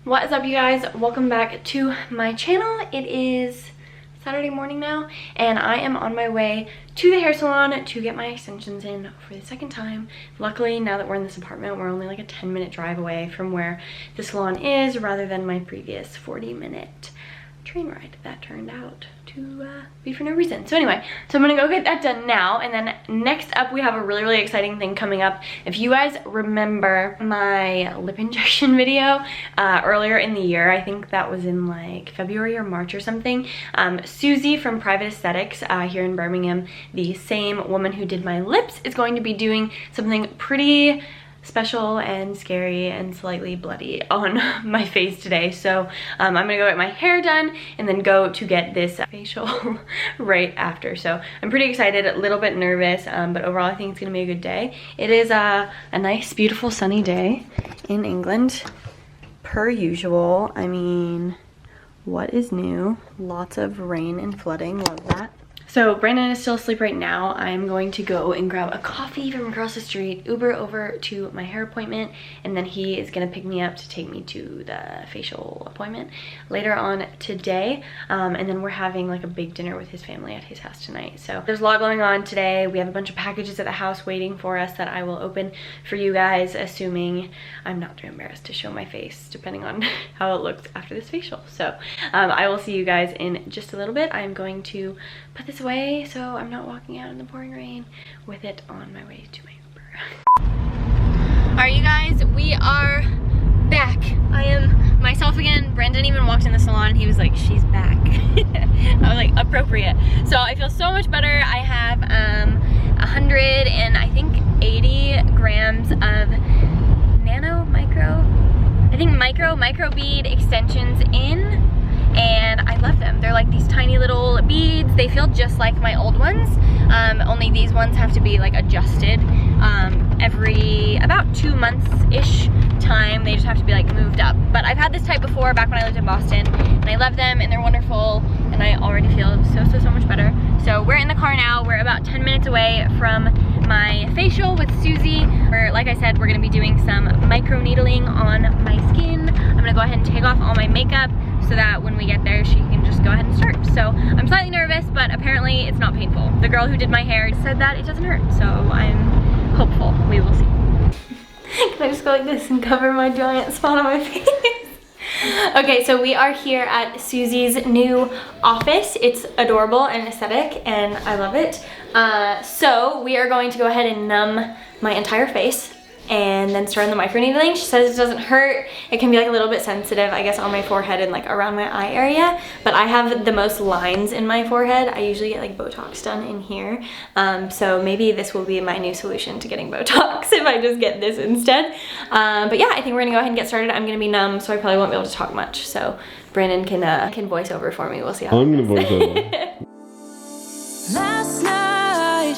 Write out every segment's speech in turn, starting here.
What is up, you guys? Welcome back to my channel. It is Saturday morning now, and I am on my way to the hair salon to get my extensions in for the second time. Luckily, now that we're in this apartment, we're only like a 10-minute drive away from where the salon is, rather than my previous 40-minute train ride that turned out to be for no reason. So anyway, so I'm gonna go get that done now, and then next up we have a really exciting thing coming up. If you guys remember my lip injection video earlier in the year, I think that was in like February or March or something, Susie from Private Aesthetics here in Birmingham, the same woman who did my lips, is going to be doing something pretty special and scary and slightly bloody on my face today. So I'm gonna go get my hair done and then go to get this facial right after. So I'm pretty excited, a little bit nervous, but overall I think it's gonna be a good day. It is a nice, beautiful, sunny day in England, per usual. I mean, what is new? Lots of rain and flooding, love that. So Brandon is still asleep right now. I'm going to go and grab a coffee from across the street, Uber over to my hair appointment, and then he is gonna pick me up to take me to the facial appointment later on today. And then we're having like a big dinner with his family at his house tonight. So there's a lot going on today. We have a bunch of packages at the house waiting for us that I will open for you guys, assuming I'm not too embarrassed to show my face, depending on how it looks after this facial. So I will see you guys in just a little bit. I'm going to put this away so I'm not walking out in the pouring rain with it on my way to my Uber. Alright, you guys, we are back. I am myself again. Brandon even walked in the salon. He was like, she's back. I was like, appropriate. So I feel so much better. I have 180 grams of micro bead extensions in. And I love them. They're like these tiny little beads. They feel just like my old ones, only these ones have to be like adjusted every about 2 months-ish time. They just have to be like moved up. But I've had this type before back when I lived in Boston, and I love them, and they're wonderful, and I already feel so much better. So we're in the car now. We're about 10 minutes away from my facial with Susie. Like I said, we're gonna be doing some micro needling on my skin. I'm gonna go ahead and take off all my makeup so that when we get there, she can just go ahead and start. So I'm slightly nervous, but apparently it's not painful. The girl who did my hair said that it doesn't hurt, so I'm hopeful. We will see. Can I just go like this and cover my giant spot on my face? Okay, so we are here at Susie's new office. It's adorable and aesthetic, and I love it. So we are going to go ahead and numb my entire face and then start on the microneedling. She says it doesn't hurt. It can be like a little bit sensitive, I guess, on my forehead and like around my eye area, but I have the most lines in my forehead. I usually get like Botox done in here. So maybe this will be my new solution to getting Botox if I just get this instead. But yeah, I think we're gonna go ahead and get started. I'm gonna be numb, so I probably won't be able to talk much. So Brandon can voice over for me. We'll see how I'm gonna voice over. Last night,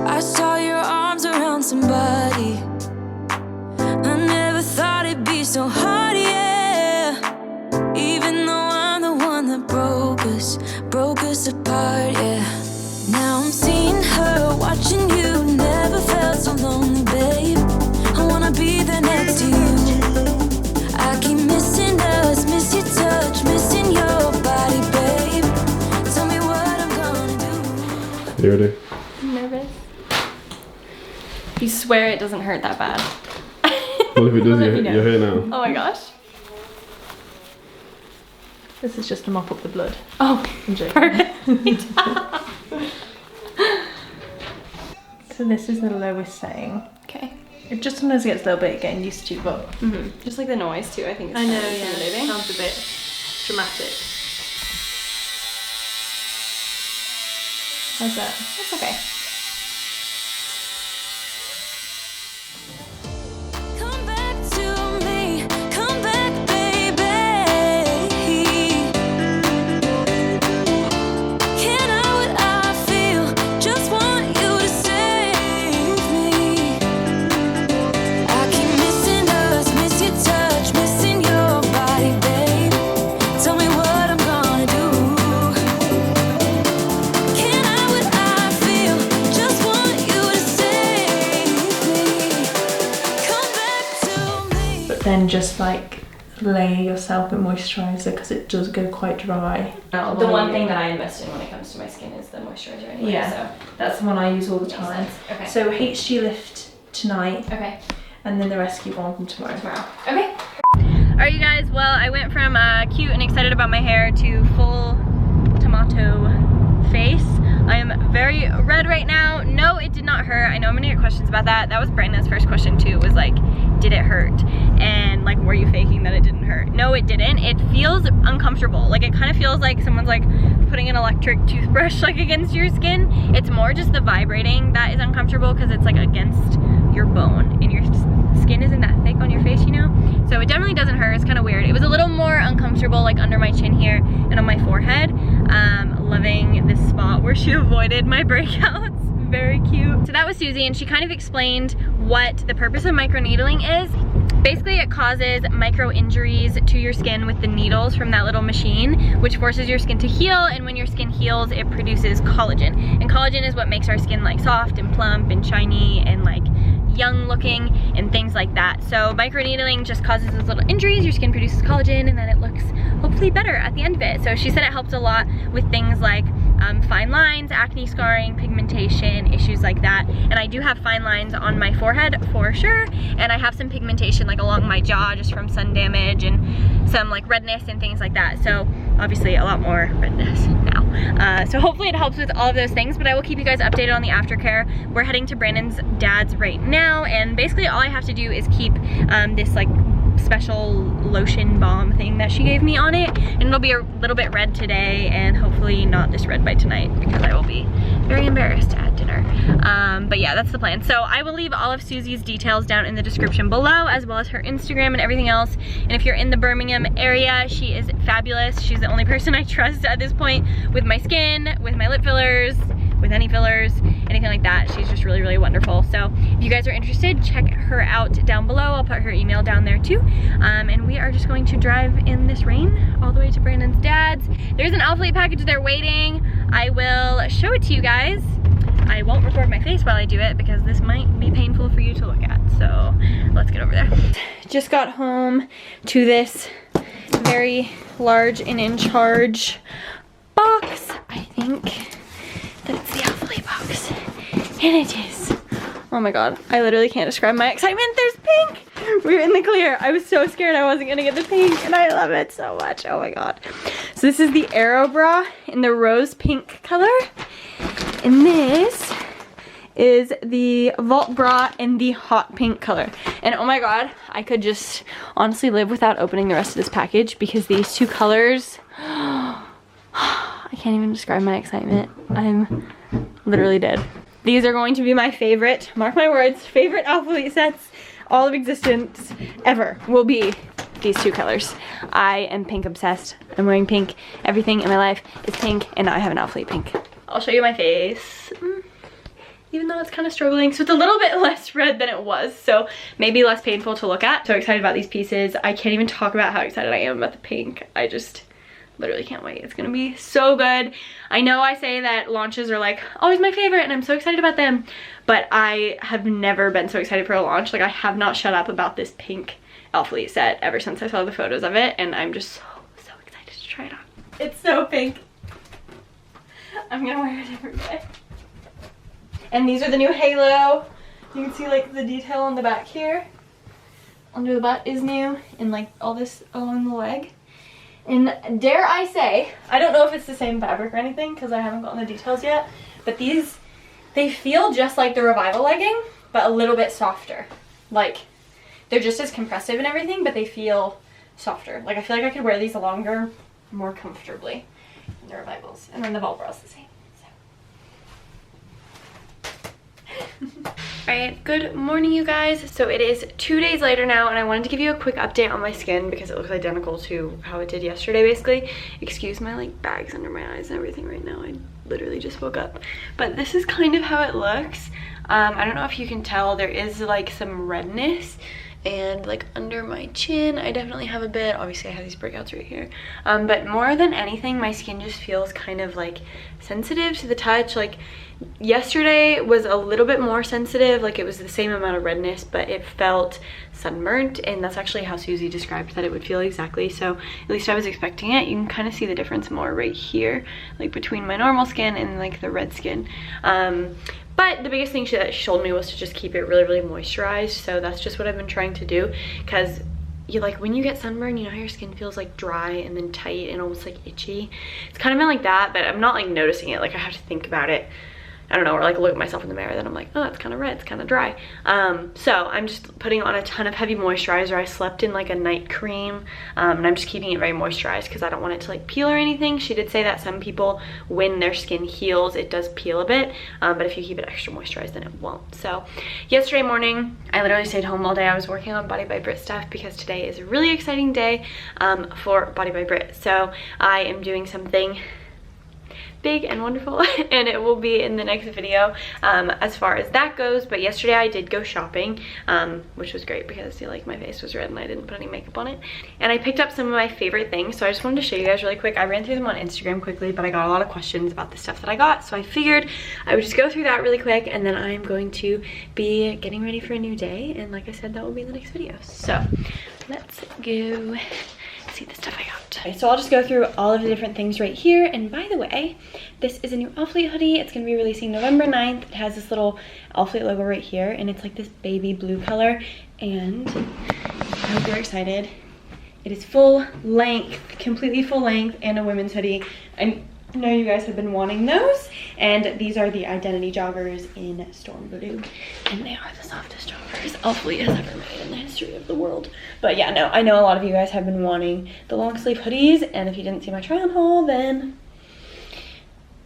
I saw your arms around somebody. I never thought it'd be so hard, yeah. Even though I'm the one that broke us apart, yeah. Now I'm seeing her, watching you. Never felt so lonely, babe. I wanna be there next to you. I keep missing us, miss your touch, missing your body, babe. Tell me what I'm gonna do. You ready? I'm nervous. You swear it doesn't hurt that bad? What if it does your hair now? Oh my gosh. This is just to mop up the blood. Oh, I'm joking. perfect. So this is the lowest setting. Okay. It just sometimes gets a little bit getting used to, but Just like the noise too, I think it's I know, kind of yeah, intimidating. sounds a bit dramatic. How's that? That's okay. Come back to me, come back, baby. Can't hide what I feel, just want you to save me. I keep missing us, miss your touch, missing your body, babe. Tell me what I'm gonna do. Can't hide what I feel, just want you to save me. Come back to me. But then just like layer yourself with moisturiser because it does go quite dry. The one thing that I invest in when it comes to my skin is the moisturizer anyway. Yeah, so that's the one I use all the time. Okay. So HG Lift tonight. Okay. And then the Rescue Balm from tomorrow. Okay. Alright you guys, well I went from cute and excited about my hair to full tomato face. I am very red right now. No, it did not hurt. I know I'm gonna get questions about that. That was Brandon's first question too, was like, did it hurt? And like, were you faking that it didn't hurt? No, it didn't. It feels uncomfortable. Like, it kind of feels like someone's like putting an electric toothbrush like against your skin. It's more just the vibrating that is uncomfortable because it's like against your bone and your skin isn't that thick on your face, you know? So it definitely doesn't hurt. It's kind of weird. It was a little more uncomfortable like under my chin here and on my forehead. Loving this spot where she avoided my breakouts. Very cute. So that was Susie, and she kind of explained what the purpose of microneedling is. Basically, it causes micro injuries to your skin with the needles from that little machine, which forces your skin to heal, and when your skin heals, it produces collagen. And collagen is what makes our skin like soft and plump and shiny and like young looking and things like that. So microneedling just causes those little injuries, your skin produces collagen, and then it looks hopefully better at the end of it. So she said it helps a lot with things like fine lines, acne scarring, pigmentation, issues like that. And I do have fine lines on my forehead for sure, and I have some pigmentation like along my jaw just from sun damage and some like redness and things like that. So obviously a lot more redness now. So hopefully it helps with all of those things, but I will keep you guys updated on the aftercare. We're heading to Brandon's dad's right now, and basically all I have to do is keep this like special lotion balm thing that she gave me on it, and it'll be a little bit red today and hopefully not this red by tonight because I will be very embarrassed at dinner. But yeah, that's the plan. So I will leave all of Susie's details down in the description below, as well as her Instagram and everything else. And if you're in the Birmingham area, she is fabulous. She's the only person I trust at this point with my skin, with my lip fillers, with any fillers, anything like that. She's just really, really wonderful. So if you guys are interested, check her out down below. I'll put her email down there too. And we are just going to drive in this rain all the way to Brandon's dad's. There's an ALPHALETE package there waiting. I will show it to you guys. I won't record my face while I do it because this might be painful for you to look at. So let's get over there. Just got home to this very large and in charge box. I think that it's the ALPHALETE box, and it is. Oh my god, I literally can't describe my excitement. There's pink. We're in the clear. I was so scared I wasn't gonna get the pink, and I love it so much. Oh my god. So this is the Aero Bra in the rose pink color, and this is the Vault Bra in the hot pink color. And oh my god, I could just honestly live without opening the rest of this package because these two colors, I can't even describe my excitement. I'm literally dead. These are going to be my favorite, mark my words, favorite ALPHALETE sets all of existence ever will be these two colors. I am pink obsessed. I'm wearing pink. Everything in my life is pink, and now I have an ALPHALETE pink. I'll show you my face. Even though it's kind of struggling. So it's a little bit less red than it was, so maybe less painful to look at. So excited about these pieces. I can't even talk about how excited I am about the pink. I just literally can't wait. It's gonna be so good. I know I say that launches are like always my favorite and I'm so excited about them, but I have never been so excited for a launch. Like, I have not shut up about this pink ALPHALETE set ever since I saw the photos of it, and I'm just so excited to try it on. It's so pink. I'm gonna wear it every day. And these are the new halo. You can see like the detail on the back here. Under the butt is new, and like all this on the leg. And dare I say, I don't know if it's the same fabric or anything because I haven't gotten the details yet, but these, they feel just like the Revival legging, but a little bit softer. Like, they're just as compressive and everything, but they feel softer. Like, I feel like I could wear these longer, more comfortably than the Revivals. And then the Vault Bra's the same. Alright, good morning you guys. So it is 2 days later now, and I wanted to give you a quick update on my skin because it looks identical to how it did yesterday basically. Excuse my like bags under my eyes and everything right now. I literally just woke up. But this is kind of how it looks. I don't know if you can tell, there is like some redness and like under my chin I definitely have a bit. Obviously I have these breakouts right here, but more than anything my skin just feels kind of like sensitive to the touch. Like yesterday was a little bit more sensitive, like it was the same amount of redness, but it felt sunburnt, and that's actually how Susie described that it would feel exactly. So at least I was expecting it. You can kind of see the difference more right here, like between my normal skin and like the red skin. But the biggest thing that she told me was to just keep it really, really moisturized. So that's just what I've been trying to do, because you like when you get sunburn, you know how your skin feels like dry and then tight and almost like itchy. It's kind of been like that, but I'm not like noticing it. Like I have to think about it, I don't know, or like look at myself in the mirror, then I'm like, oh, it's kind of red, it's kind of dry. So I'm just putting on a ton of heavy moisturizer. I slept in like a night cream, and I'm just keeping it very moisturized because I don't want it to like peel or anything. She did say that some people, when their skin heals, it does peel a bit, but if you keep it extra moisturized, then it won't. So yesterday morning, I literally stayed home all day. I was working on Body by Britt stuff because today is a really exciting day for Body by Britt. So I am doing something big and wonderful, and it will be in the next video as far as that goes. But yesterday I did go shopping, which was great because like my face was red and I didn't put any makeup on it, and I picked up some of my favorite things. So I just wanted to show you guys really quick. I ran through them on Instagram quickly, but I got a lot of questions about the stuff that I got, so I figured I would just go through that really quick, and then I'm going to be getting ready for a new day, and like I said, that will be in the next video. So let's go see the stuff I got. Okay, so I'll just go through all of the different things right here. And by the way, this is a new ALPHALETE hoodie. It's going to be releasing November 9th. It has this little ALPHALETE logo right here, and it's like this baby blue color, and I hope you're excited. It is full length, completely full length, and a women's hoodie. I know you guys have been wanting those, and these are the Identity joggers in Storm Blue, and they are the softest joggers ALPHALETE has ever made in the history of the world. But yeah, no, I know a lot of you guys have been wanting the long sleeve hoodies, and if you didn't see my try on haul, then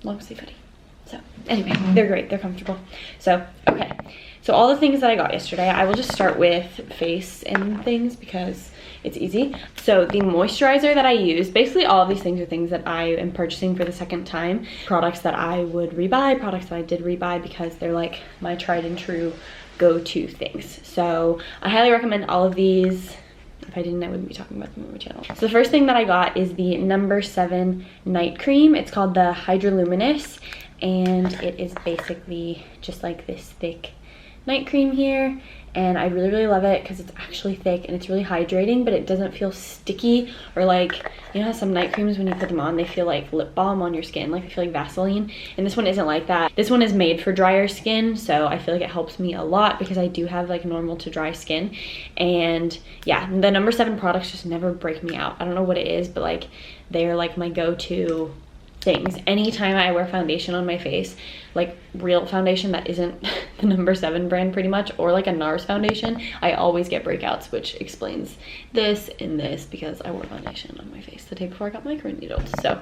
long sleeve hoodie. So anyway, they're great, they're comfortable. So okay, so all the things that I got yesterday, I will just start with face and things because it's easy. So the moisturizer that I use, basically all of these things are things that I am purchasing for the second time. Products that I would rebuy, products that I did rebuy because they're like my tried and true go-to things. So I highly recommend all of these. If I didn't, I wouldn't be talking about them on my channel. So the first thing that I got is the No. 7 night cream. It's called the Hydroluminous, and it is basically just like this thick night cream here, and I really, really love it because it's actually thick and it's really hydrating, but it doesn't feel sticky or like, you know how some night creams when you put them on, they feel like lip balm on your skin, like they feel like Vaseline, and this one isn't like that. This one is made for drier skin, so I feel like it helps me a lot because I do have like normal to dry skin. And yeah, the No. 7 products just never break me out. I don't know what it is, but like they're like my go-to things. Anytime I wear foundation on my face, like real foundation that isn't the No. 7 brand pretty much, or like a NARS foundation, I always get breakouts, which explains this and this because I wore foundation on my face the day before I got microneedled. So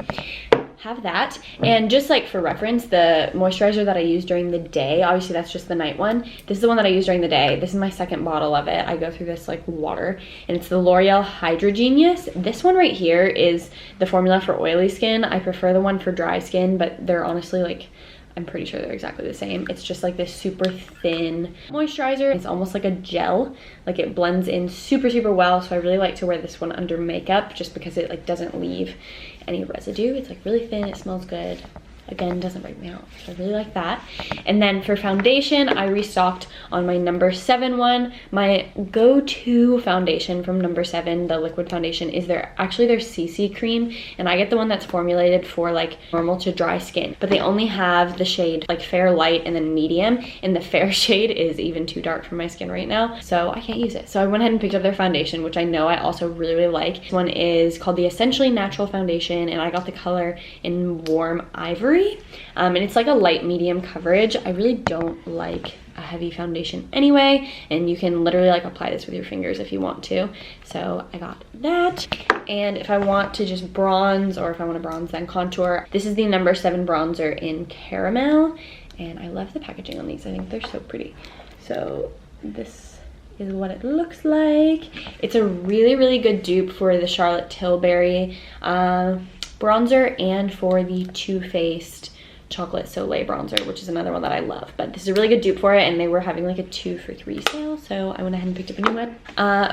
have that. And just like for reference, the moisturizer that I use during the day, obviously that's just the night one. This is the one that I use during the day. This is my second bottle of it. I go through this like water, and it's the L'Oreal Hydrogenius. This one right here is the formula for oily skin. I prefer the one for dry skin, but they're honestly like, I'm pretty sure they're exactly the same. It's just like this super thin moisturizer. It's almost like a gel, like it blends in super, super well. So I really like to wear this one under makeup just because it like doesn't leave any residue. It's like really thin, it smells good. Again, doesn't break me out, so I really like that. And then for foundation, I restocked on my No. 7 one. My go-to foundation from No. 7, the liquid foundation, is their CC cream, and I get the one that's formulated for like normal to dry skin, but they only have the shade like fair, light, and then medium, and the fair shade is even too dark for my skin right now, so I can't use it. So I went ahead and picked up their foundation, which I know I also really, really like. This one is called the Essentially Natural Foundation, and I got the color in Warm Ivory. And it's like a light medium coverage. I really don't like a heavy foundation anyway, and you can literally like apply this with your fingers if you want to. So I got that. And if I want to just bronze, or if I want to bronze then contour, this is the No. 7 bronzer in Caramel, and I love the packaging on these. I think they're so pretty. So this is what it looks like. It's a really, really good dupe for the Charlotte Tilbury bronzer and for the Too Faced chocolate Soleil bronzer, which is another one that I love. But this is a really good dupe for it, and they were having like a 2 for $3 sale, so I went ahead and picked up a new one.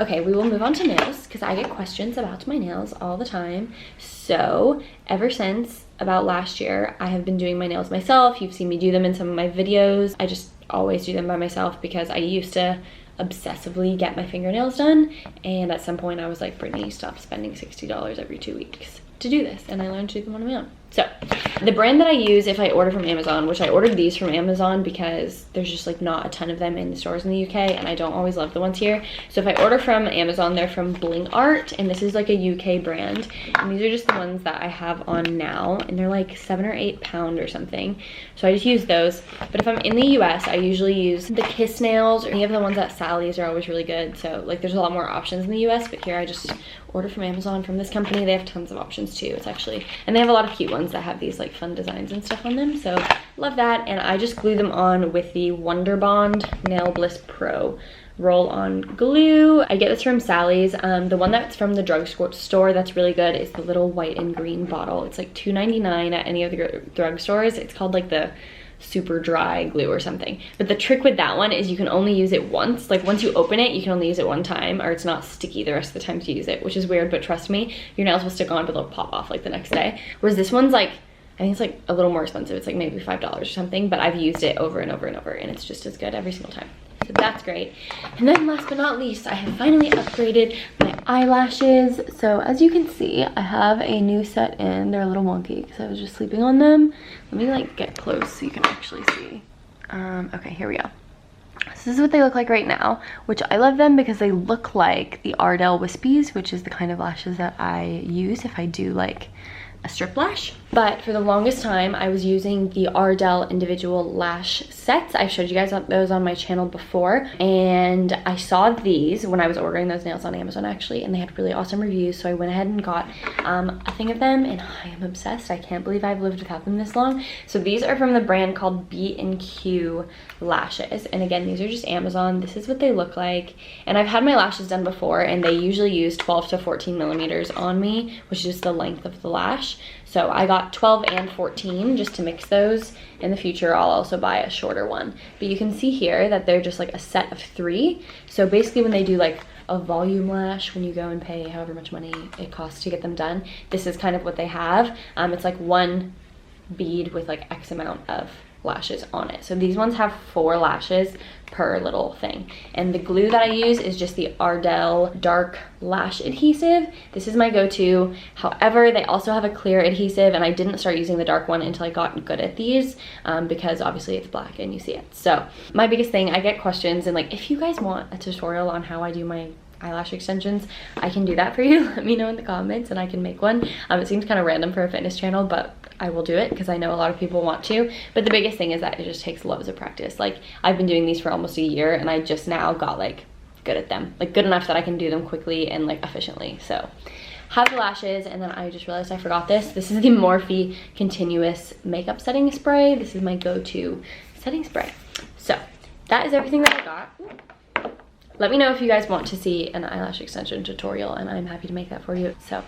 Okay, we will move on to nails because I get questions about my nails all the time. So ever since about last year, I have been doing my nails myself. You've seen me do them in some of my videos. I just always do them by myself because I used to obsessively get my fingernails done, and at some point I was like, Brittany, stop spending $60 every 2 weeks to do this, and I learned to do them on my own. So the brand that I use if I order from Amazon, which I ordered these from Amazon because there's just like not a ton of them in the stores in the UK, and I don't always love the ones here. So if I order from Amazon, they're from Bling Art, and this is like a UK brand, and these are just the ones that I have on now, and they're like £7 or £8 or something. So I just use those. But if I'm in the US, I usually use the Kiss nails, or any of the ones at Sally's are always really good. So like there's a lot more options in the US, but here I just order from Amazon from this company. They have tons of options too. It's actually, and they have a lot of cute ones that have these like fun designs and stuff on them, so love that. And I just glue them on with the Wonder Bond Nail Bliss Pro roll-on glue. I get this from Sally's. The one that's from the drugstore that's really good is the little white and green bottle. It's like $2.99 at any of the drugstores. It's called like the super dry glue or something. But the trick with that one is you can only use it once. Like once you open it, you can only use it one time, or it's not sticky the rest of the times you use it, which is weird, but trust me, your nails will stick on, but they'll pop off like the next day. Whereas this one's like, I think it's like a little more expensive. It's like maybe $5 or something, but I've used it over and over and over, and it's just as good every single time. So that's great. And then last but not least, I have finally upgraded my eyelashes. So as you can see, I have a new set in. They're a little wonky because I was just sleeping on them. Let me like get close so you can actually see. Okay, here we go. So this is what they look like right now, which I love them because they look like the Ardell Wispies, which is the kind of lashes that I use if I do like a strip lash. But for the longest time I was using the Ardell individual lash sets. I've showed you guys those on my channel before, and I saw these when I was ordering those nails on Amazon actually, and they had really awesome reviews, so I went ahead and got a thing of them, and I am obsessed. I can't believe I've lived without them this long. So these are from the brand called B&Q lashes, and again, these are just Amazon. This is what they look like, and I've had my lashes done before, and they usually use 12 to 14 millimeters on me, which is the length of the lash. So I got 12 and 14 just to mix those. In the future, I'll also buy a shorter one. But you can see here that they're just like a set of 3. So basically when they do like a volume lash, when you go and pay however much money it costs to get them done, this is kind of what they have. It's like one bead with like X amount of lashes on it. So these ones have 4 lashes per little thing, and the glue that I use is just the Ardell dark lash adhesive. This is my go-to. However, they also have a clear adhesive, and I didn't start using the dark one until I got good at these because obviously it's black and you see it. So my biggest thing, I get questions, and like if you guys want a tutorial on how I do my eyelash extensions, I can do that for you. Let me know in the comments and I can make one. It seems kind of random for a fitness channel, but I will do it because I know a lot of people want to. But the biggest thing is that it just takes loads of practice. Like I've been doing these for almost a year, and I just now got like good at them, like good enough that I can do them quickly and like efficiently. So have the lashes, and then I just realized I forgot this. This is the Morphe Continuous Makeup Setting Spray. This is my go-to setting spray. So that is everything that I got. Let me know if you guys want to see an eyelash extension tutorial, and I'm happy to make that for you. So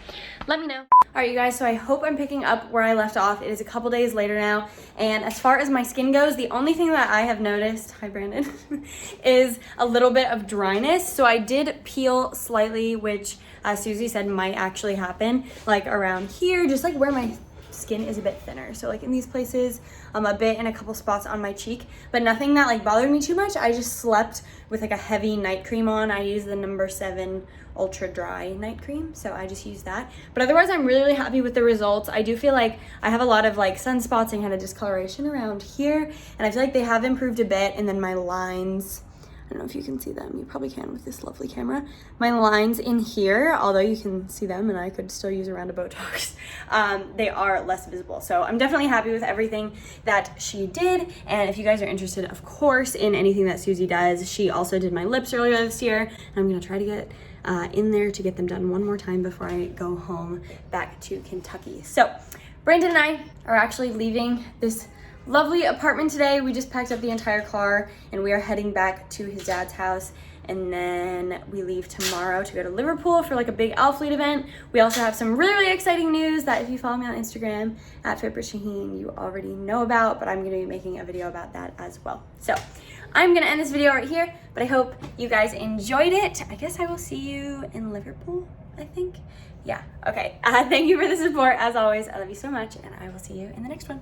let me know. All right, you guys, so I hope I'm picking up where I left off. It is a couple days later now, and as far as my skin goes, the only thing that I have noticed, hi Brandon, is a little bit of dryness. So I did peel slightly, which Susie said might actually happen, like around here, just like where my skin is a bit thinner. So like in these places, a bit in a couple spots on my cheek, but nothing that like bothered me too much. I just slept with like a heavy night cream on. I use the No. 7 Ultra Dry Night Cream, so I just use that. But otherwise, I'm really, really happy with the results. I do feel like I have a lot of like sunspots and kind of discoloration around here, and I feel like they have improved a bit. And then my lines, I don't know if you can see them. You probably can with this lovely camera. My lines in here, although you can see them and I could still use a round of Botox, they are less visible. So I'm definitely happy with everything that she did. And if you guys are interested, of course, in anything that Susie does, she also did my lips earlier this year. And I'm gonna try to get in there to get them done one more time before I go home back to Kentucky. So Brandon and I are actually leaving this lovely apartment today. We just packed up the entire car and we are heading back to his dad's house. and then we leave tomorrow to go to Liverpool for like a big ALPHALETE event. We also have some really, really exciting news that if you follow me on Instagram at @FitBrittShaheen, you already know about, but I'm gonna be making a video about that as well. So I'm gonna end this video right here, but I hope you guys enjoyed it. I guess I will see you in Liverpool, I think. Yeah, okay. Thank you for the support as always. I love you so much, and I will see you in the next one.